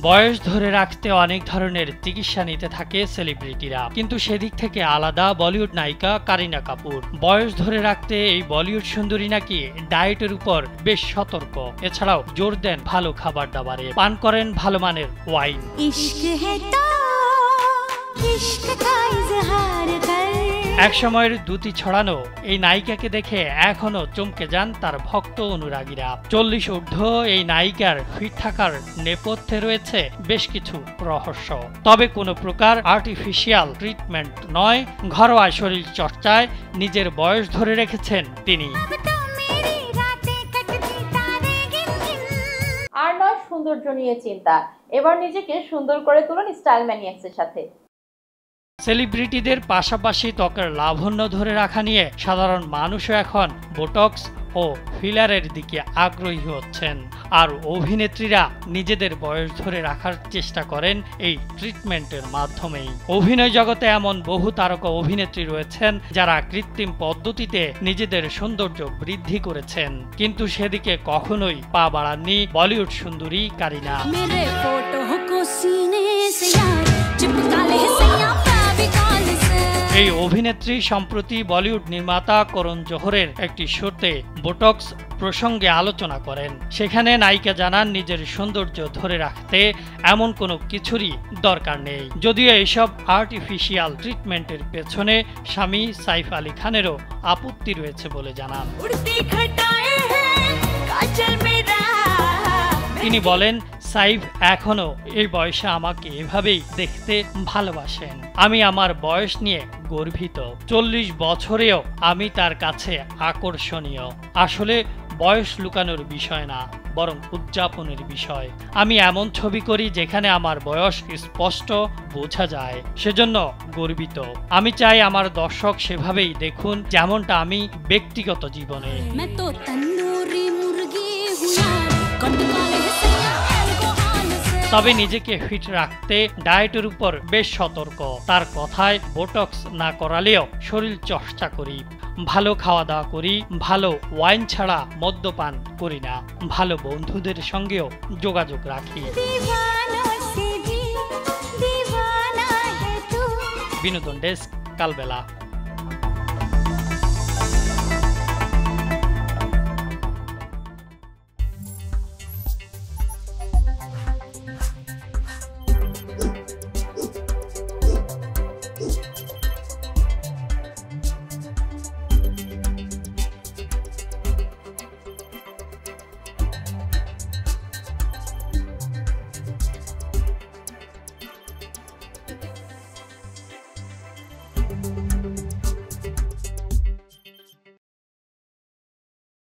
বয়স ধরে রাখতে অনেক ধরনের চিকিৎসা নিতে থাকে সেলিব্রিটিরা, কিন্তু সেদিক থেকে আলাদা বলিউড নায়িকা কারিনা কাপুর। বয়স ধরে রাখতে এই বলিউড সুন্দরী নাকি ডায়েটের উপর বেশ সতর্ক। এছাড়াও জোর দেন ভালো খাবার দাবারে, পান করেন ভালো মানের ওয়াইন। এক সময়ের দ্যুতি ছড়ানো এই নায়িকাকে দেখে এখনো চমকে যান তার ভক্ত অনুরাগীরা। 40 ঊর্ধ্ব এই নায়িকার ফিট থাকার নেপথ্যে রয়েছে বেশ কিছু রহস্য। তবে কোনো প্রকার আর্টিফিশিয়াল ট্রিটমেন্ট নয়, ঘরোয়া শরীর চর্চায় নিজের বয়স ধরে রেখেছেন তিনি। আর নয় সৌন্দর্য নিয়ে চিন্তা, এবার নিজেকে সুন্দর করে তুলুন স্টাইল ম্যানিয়াক্সের সাথে। সেলিব্রিটিদের পাশাপাশি ত্বকের লাবণ্য ধরে রাখা নিয়ে সাধারণ মানুষও এখন বোটক্স ও ফিলারের দিকে আগ্রহী হচ্ছেন। আর অভিনেত্রীরা নিজেদের বয়স ধরে রাখার চেষ্টা করেন এই ট্রিটমেন্টের মাধ্যমেই। অভিনয় জগতে এমন বহু তারকা অভিনেত্রী রয়েছেন যারা কৃত্রিম পদ্ধতিতে নিজেদের সৌন্দর্য বৃদ্ধি করেছেন, কিন্তু সেদিকে কখনোই পা বাড়াননি বলিউড সুন্দরী কারিনা। এই অভিনেত্রী সম্প্রতি বলিউড নির্মাতা করণ জোহরের একটি শোতে বোটক্স প্রসঙ্গে আলোচনা করেন। সেখানে নায়িকা জানান নিজের সৌন্দর্য ধরে রাখতে এমন কোনো কিছুরই দরকার নেই, যদিও এইসব আর্টিফিশিয়াল ট্রিটমেন্টের পেছনে স্বামী সাইফ আলী খানেরও আপত্তি রয়েছে বলে জানান। তিনি বলেন, সাইফ এখনো এই বয়সে আমাকে এভাবেই দেখতে ভালোবাসেন। আমি আমার বয়স নিয়ে গর্বিত। 40 বছরেও আমি তার কাছে আকর্ষণীয়। আসলে বয়স লুকানোর বিষয় না, বরং উদযাপনের বিষয়। আমি এমন ছবি করি যেখানে আমার বয়স স্পষ্ট বোঝা যায়, সেজন্য গর্বিত। আমি চাই আমার দর্শক সেভাবেই দেখুন, যেমনটা আমি ব্যক্তিগত জীবনে। তবে নিজেকে ফিট রাখতে ডায়েটের উপর বেশ সতর্ক। তার কথায় বোটক্স না করালেও শরীর চর্চা করি, ভালো খাওয়া দাওয়া করি, ভালো ওয়াইন ছাড়া মদ্যপান করি না, ভালো বন্ধুদের সঙ্গেও যোগাযোগ রাখি। বিনোদন ডেস্ক, কালবেলা।